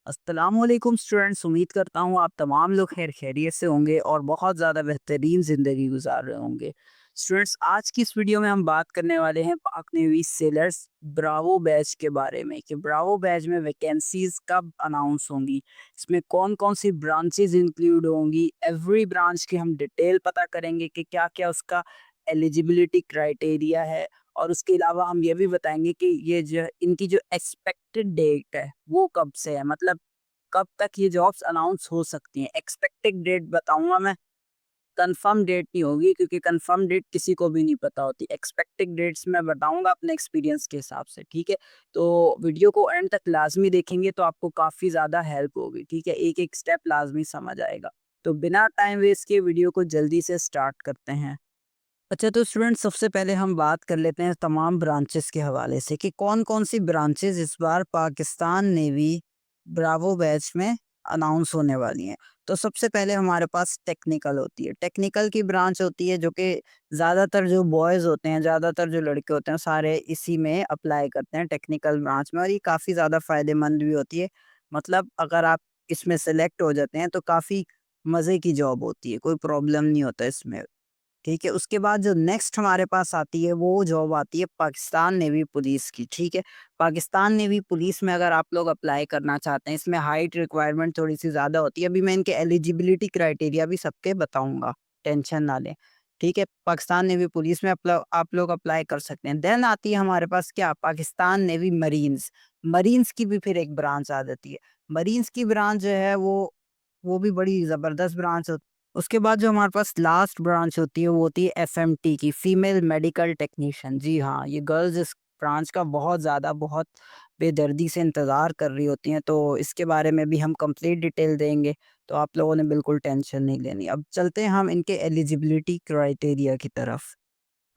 अस्सलामुअलैकुम स्टूडेंट्स, उम्मीद करता हूँ आप तमाम लोग खैर खैरियत से होंगे और बहुत ज़्यादा बेहतरीन ज़िंदगी गुजार रहे होंगे। स्टूडेंट्स, आज की इस वीडियो में हम बात करने वाले हैं पाक नेवी सेलर्स ब्रावो बैच के बारे में कि ब्रावो बैच में वैकेंसीज कब अनाउंस होंगी, इसमें कौन कौन सी ब्रांचेज इंक्लूड होंगी। एवरी ब्रांच की हम डिटेल पता करेंगे कि क्या क्या उसका एलिजिबिलिटी क्राइटेरिया है। और उसके अलावा हम ये भी बताएंगे कि ये जो इनकी जो एक्सपेक्टेड डेट है वो कब से है, मतलब कब तक ये जॉब्स अनाउंस हो सकती हैं। एक्सपेक्टेड डेट बताऊंगा मैं, कंफर्म डेट नहीं होगी क्योंकि कंफर्म डेट किसी को भी नहीं पता होती। एक्सपेक्टेड डेट्स मैं बताऊंगा अपने एक्सपीरियंस के हिसाब से, ठीक है। तो वीडियो को एंड तक लाजमी देखेंगे तो आपको काफ़ी ज़्यादा हेल्प होगी, ठीक है। एक एक स्टेप लाजमी समझ आएगा। तो बिना टाइम वेस्ट किए वीडियो को जल्दी से स्टार्ट करते हैं। अच्छा, तो स्टूडेंट सबसे पहले हम बात कर लेते हैं तमाम ब्रांचेस के हवाले से कि कौन-कौन सी ब्रांचेस इस बार पाकिस्तान नेवी ब्रावो बैच में अनाउंस होने वाली हैं। तो सबसे पहले हमारे पास टेक्निकल होती है। टेक्निकल की ब्रांच होती है जो कि ज़्यादातर जो बॉयज़ होते हैं, ज़्यादातर जो लड़के होते हैं, सारे इसी में अप्लाई करते हैं टेक्निकल ब्रांच में, और ये काफ़ी ज़्यादा फ़ायदेमंद भी होती है। मतलब अगर आप इसमें सेलेक्ट हो जाते हैं तो काफ़ी मज़े की जॉब होती है, कोई प्रॉब्लम नहीं होता इसमें। ठीक है, उसके बाद जो नेक्स्ट हमारे पास आती है वो जॉब आती है पाकिस्तान नेवी पुलिस की, ठीक है। पाकिस्तान नेवी पुलिस में अगर आप लोग अप्लाई करना चाहते हैं, इसमें हाइट रिक्वायरमेंट थोड़ी-सी ज़्यादा होती है। अभी मैं इनके एलिजिबिलिटी क्राइटेरिया भी सबके बताऊँगा, टेंशन ना लें, ठीक है। पाकिस्तान नेवी पुलिस में आप लोग अप्लाई कर सकते हैं। देन आती है हमारे पास क्या, पाकिस्तान नेवी मरीन्स। मरीन्स की भी फिर एक ब्रांच आ जाती है। मरीन्स की ब्रांच जो है वो भी बड़ी ज़बरदस्त ब्रांच होती है। उसके बाद जो हमारे पास लास्ट ब्रांच होती है वो होती है एफएमटी की, फीमेल मेडिकल टेक्नीशियन। जी हाँ, ये गर्ल्स इस ब्रांच का बहुत बेदर्दी से इंतज़ार कर रही होती हैं, तो इसके बारे में भी हम कंप्लीट डिटेल देंगे, तो आप लोगों ने बिल्कुल टेंशन नहीं लेनी। अब चलते हैं हम इनके एलिजिबिलिटी क्राइटेरिया की तरफ।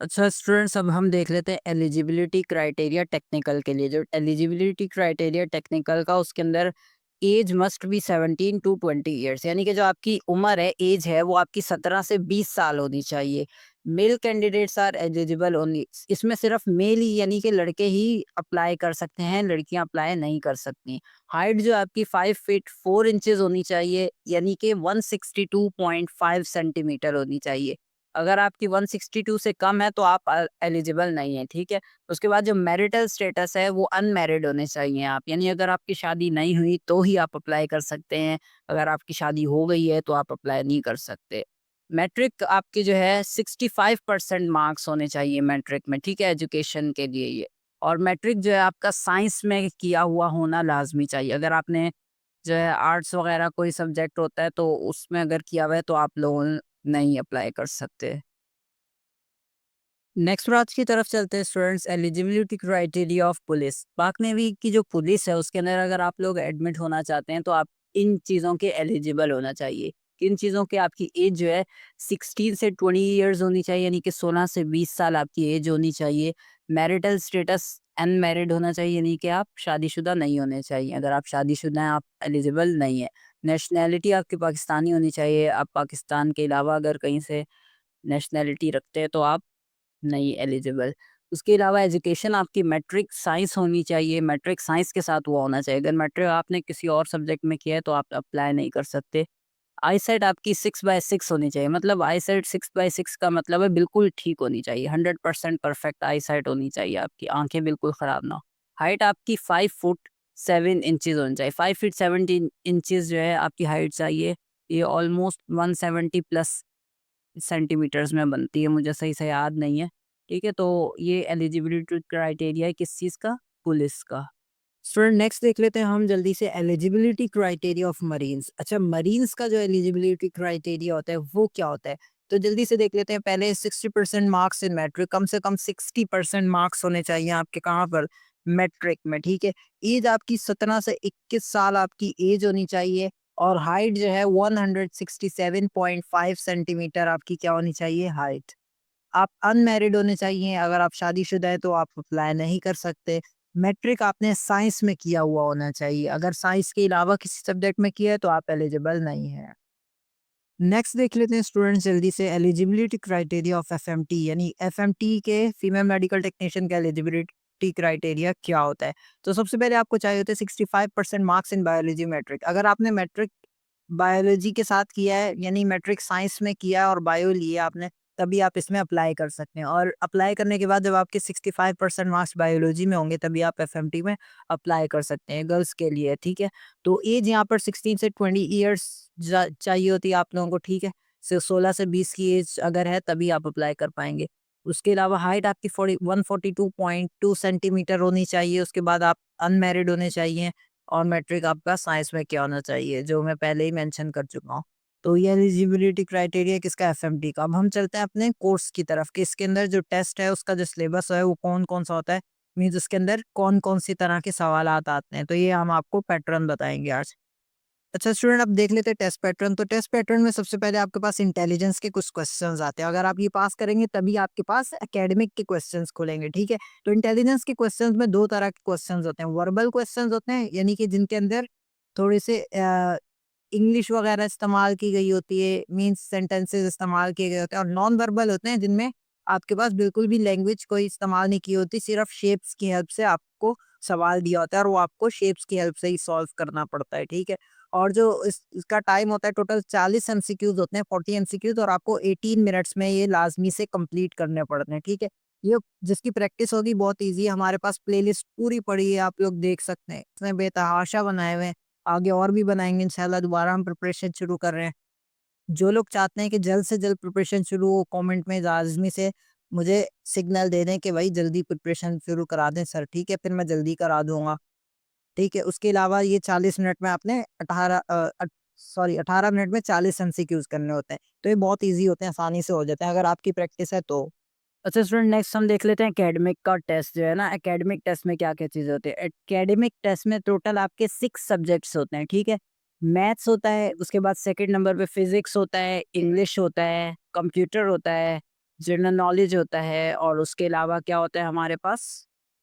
अच्छा स्टूडेंट्स, अब हम देख लेते हैं एलिजिबिलिटी क्राइटेरिया टेक्निकल के लिए। जो एलिजिबिलिटी क्राइटेरिया टेक्निकल का, उसके अंदर age must be 17 to 20 years, यानी कि जो आपकी उम्र है, एज है, वो आपकी 17 से 20 साल होनी चाहिए। Male candidates are eligible only. इसमें सिर्फ मेल ही यानी कि लड़के ही अप्लाई कर सकते हैं, लड़कियां अप्लाई नहीं कर सकती। हाइट जो आपकी 5 फीट 4 इंचेस होनी चाहिए, यानी कि 162.5 सेंटीमीटर होनी चाहिए। अगर आपकी 162 से कम है तो आप एलिजिबल नहीं है, ठीक है। उसके बाद जो मैरिटल स्टेटस है वो अनमैरिड होने चाहिए आप, यानी अगर आपकी शादी नहीं हुई तो ही आप अप्लाई कर सकते हैं। अगर आपकी शादी हो गई है तो आप अप्लाई नहीं कर सकते। मैट्रिक आपकी जो है 65% मार्क्स होने चाहिए मैट्रिक में, ठीक है, एजुकेशन के लिए ये। और मैट्रिक जो है आपका साइंस में किया हुआ होना लाजमी चाहिए। अगर आपने जो है आर्ट्स वगैरह कोई सब्जेक्ट होता है तो उसमें अगर किया हुआ है तो आप लोग नहीं अप्लाई कर सकते। नेक्स्ट ब्रांच की तरफ चलते हैं students, eligibility criteria of police. पाक नेवी की जो पुलिस है उसके अंदर अगर आप लोग एडमिट होना चाहते हैं तो आप इन चीज़ों के एलिजिबल होना चाहिए। किन चीज़ों के, आपकी एज जो है 16 से 20 ईयर्स होनी चाहिए, यानी कि 16 से 20 साल आपकी एज होनी चाहिए। मैरिटल स्टेटस अनमैरिड होना चाहिए, यानी कि आप शादीशुदा नहीं होने चाहिए। अगर आप शादीशुदा हैं आप एलिजिबल नहीं है। नेशनैलिटी आपकी पाकिस्तानी होनी चाहिए। आप पाकिस्तान के अलावा अगर कहीं से नेशनैलिटी रखते हैं तो आप नहीं एलिजिबल। उसके अलावा एजुकेशन आपकी मैट्रिक साइंस होनी चाहिए, मैट्रिक साइंस के साथ वो होना चाहिए। अगर मैट्रिक आपने किसी और सब्जेक्ट में किया है तो आप अप्लाई नहीं कर सकते। आईसाइट आपकी 6/6 होनी चाहिए, मतलब आईसाइट 6/6 का मतलब है बिल्कुल ठीक होनी चाहिए, 100% परफेक्ट आईसाइट होनी चाहिए आपकी, आँखें बिल्कुल खराब ना हो। हाइट आपकी 5 फुट 7 इंचेस होनी चाहिए, 5 फीट 17 इंचेस जो है आपकी हाइट चाहिए। ये ऑलमोस्ट 170 प्लस सेंटीमीटर्स में बनती है, मुझे सही से याद नहीं है। ठीक है, तो ये एलिजिबिलिटी क्राइटेरिया है किस चीज़ का? पुलिस का। स्टूडेंट नेक्स्ट देख लेते हैं हम जल्दी से एलिजिबिलिटी क्राइटेरिया ऑफ मरीन्स। अच्छा, मरीन्स का जो एलिजिबिलिटी क्राइटेरिया होता है वो क्या होता है? तो जल्दी से देख लेते हैं। पहले 60% मार्क्स इन मैट्रिक, कम से कम 60% मार्क्स होने चाहिए आपके कहाँ पर? मैट्रिक में, ठीक है। एज आपकी 17 से 21 साल आपकी एज होनी चाहिए। और हाइट जो है 167.5 सेंटीमीटर आपकी क्या होनी चाहिए? हाइट। आप अनमैरिड होने चाहिए। अगर आप शादीशुदा हैं तो आप अप्लाई नहीं कर सकते। मैट्रिक आपने साइंस में किया हुआ होना चाहिए। अगर साइंस के अलावा किसी सब्जेक्ट में किया है तो आप एलिजिबल नहीं हैं। नेक्स्ट देख लेते हैं स्टूडेंट्स जल्दी से एलिजिबिलिटी क्राइटेरिया ऑफ एफएमटी, यानी एफएमटी के फीमेल मेडिकल टेक्नीशियन का एलिजिबिलिटी एलिजिबिलिटी क्राइटेरिया क्या होता है? तो सबसे पहले आपको चाहिए होते हैं 65% मार्क्स इन बायोलॉजी मैट्रिक। अगर आपने मैट्रिक बायोलॉजी के साथ किया है, यानी मैट्रिक साइंस में किया है और बायो लिया आपने, तभी आप इसमें अप्लाई कर सकते हैं। और अप्लाई करने के बाद जब आपके 65% मार्क्स बायोलॉजी में होंगे, तभी आप एफएमटी में अप्लाई कर सकते हैं, गर्ल्स के लिए, ठीक है? तो एज यहाँ पर 16 से 20 ईयर्स चाहिए होती है आप लोगों को, ठीक है? 16 से 20 की एज अगर है, तभी आप अप्लाई कर पाएंगे। उसके अलावा हाइट आपकी 142.2 सेंटीमीटर होनी चाहिए। उसके बाद आप अनमैरिड होने चाहिए और मैट्रिक आपका साइंस में क्या होना चाहिए, जो मैं पहले ही मेंशन कर चुका हूँ। तो ये एलिजिबिलिटी क्राइटेरिया किसका, एफएमटी का। अब हम चलते हैं अपने कोर्स की तरफ कि इसके अंदर जो टेस्ट है, उसका जो सिलेबस है वो कौन-कौन सा होता है, मीन्स उसके अंदर कौन-कौन सी तरह के सवालात आते हैं। तो ये हम आपको पैटर्न बताएँगे आज। अच्छा स्टूडेंट, अब देख लेते हैं टेस्ट पैटर्न। तो टेस्ट पैटर्न में सबसे पहले आपके पास इंटेलिजेंस के कुछ क्वेश्चंस आते हैं। अगर आप ये पास करेंगे तभी आपके पास एकेडमिक के क्वेश्चंस खुलेंगे, ठीक है? तो इंटेलिजेंस के क्वेश्चंस में 2 तरह के क्वेश्चंस होते हैं। वर्बल क्वेश्चंस होते हैं, यानी कि जिनके अंदर थोड़े से इंग्लिश वगैरह इस्तेमाल की गई होती है, मीन्स सेंटेंसेस इस्तेमाल किए गए होते हैं। और नॉन वर्बल होते हैं, जिनमें आपके पास बिल्कुल भी लैंग्वेज कोई इस्तेमाल नहीं की होती, सिर्फ शेप्स की हेल्प से आपको सवाल दिया होता है और वो आपको शेप्स की हेल्प से ही सॉल्व करना पड़ता है, ठीक है? और जो इसका टाइम होता है, टोटल 40 एमसीक्यूज होते हैं, 40 एमसीक्यूज, और आपको 18 मिनट्स में ये लाजमी से कंप्लीट करने पड़ते हैं, ठीक है? ये जिसकी प्रैक्टिस होगी बहुत ईजी है। हमारे पास प्लेलिस्ट पूरी पड़ी है, आप लोग देख सकते हैं, इसमें बेतहाशा बनाए हुए हैं। आगे और भी बनाएंगे इंशाल्लाह, दोबारा हम प्रिपरेशन शुरू कर रहे हैं। जो लोग चाहते हैं कि जल्द से जल्द प्रिपरेशन शुरू हो, कमेंट में लाज़मी से मुझे सिग्नल दे दें कि भाई जल्दी प्रिपरेशन शुरू करा दें सर, ठीक है? फिर मैं जल्दी करा दूँगा, ठीक है? उसके अलावा ये 40 मिनट में आपने 18 मिनट में 40 एमसीक्यूज़ करने होते हैं। तो ये बहुत ईज़ी होते हैं, आसानी से हो जाते हैं अगर आपकी प्रैक्टिस है तो। अच्छा स्टूडेंट, नेक्स्ट हम देख लेते हैं एकेडमिक का टेस्ट जो है ना, एकेडमिक टेस्ट में क्या-क्या चीज़ें होती है। एकेडमिक टेस्ट में टोटल आपके 6 सब्जेक्ट्स होते हैं, ठीक है? मैथ्स होता है, उसके बाद सेकंड नंबर पे फिज़िक्स होता है, इंग्लिश होता है, कंप्यूटर होता है, जनरल नॉलेज होता है और उसके अलावा क्या होता है हमारे पास,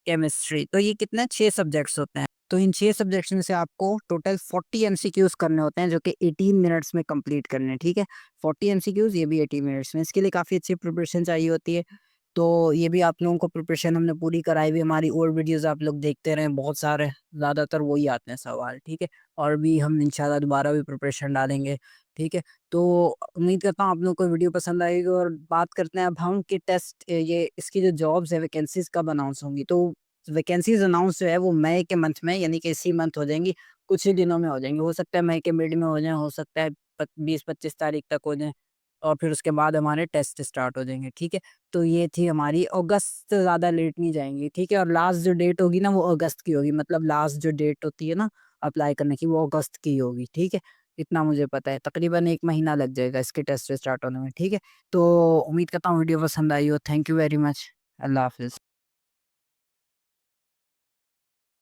केमिस्ट्री। तो ये कितने 6 सब्जेक्ट्स होते हैं। तो इन 6 सब्जेक्ट्स में से आपको टोटल 40 एमसीक्यूज़ करने होते हैं, जो कि 18 मिनट्स में कंप्लीट करने हैं, ठीक है? 40 एमसीक्यूज़, ये भी 18 मिनट्स में। इसके लिए काफ़ी अच्छी प्रिपरेशन चाहिए होती है। तो ये भी आप लोगों को प्रिपरेशन हमने पूरी कराई हुई है, हमारी और वीडियोज़ आप लोग देखते रहें, बहुत सारे, ज़्यादातर वही आते हैं सवाल, ठीक है? और भी हम इंशाल्लाह दोबारा भी प्रिपरेशन डालेंगे, ठीक है? तो उम्मीद करता हूँ आप लोगों को वीडियो पसंद आएगी। और बात करते हैं अब हम कि टेस्ट, ये इसकी जो जॉब्स है, वैकेंसीज़ कब अनाउंस होंगी। तो वैकेंसीज़ अनाउंस जो है वो मई के मंथ में, यानी कि इसी मंथ हो जाएंगी, कुछ ही दिनों में हो जाएंगी। हो सकता है मई के मिड में हो जाएँ, हो सकता है 20-25 तारीख तक हो जाएँ और फिर उसके बाद हमारे टेस्ट स्टार्ट हो जाएँगे, ठीक है? तो ये थी हमारी, अगस्त से ज़्यादा लेट नहीं जाएँगी, ठीक है? और लास्ट जो डेट होगी ना, वो अगस्त की होगी, मतलब लास्ट जो डेट होती है ना अप्लाई करने की, वो अगस्त की होगी, ठीक है? इतना मुझे पता है, तकरीबन 1 महीना लग जाएगा इसके टेस्ट स्टार्ट होने में, ठीक है? तो उम्मीद करता हूँ वीडियो पसंद आई हो। Thank you very much. अल्लाह हाफ़िज़।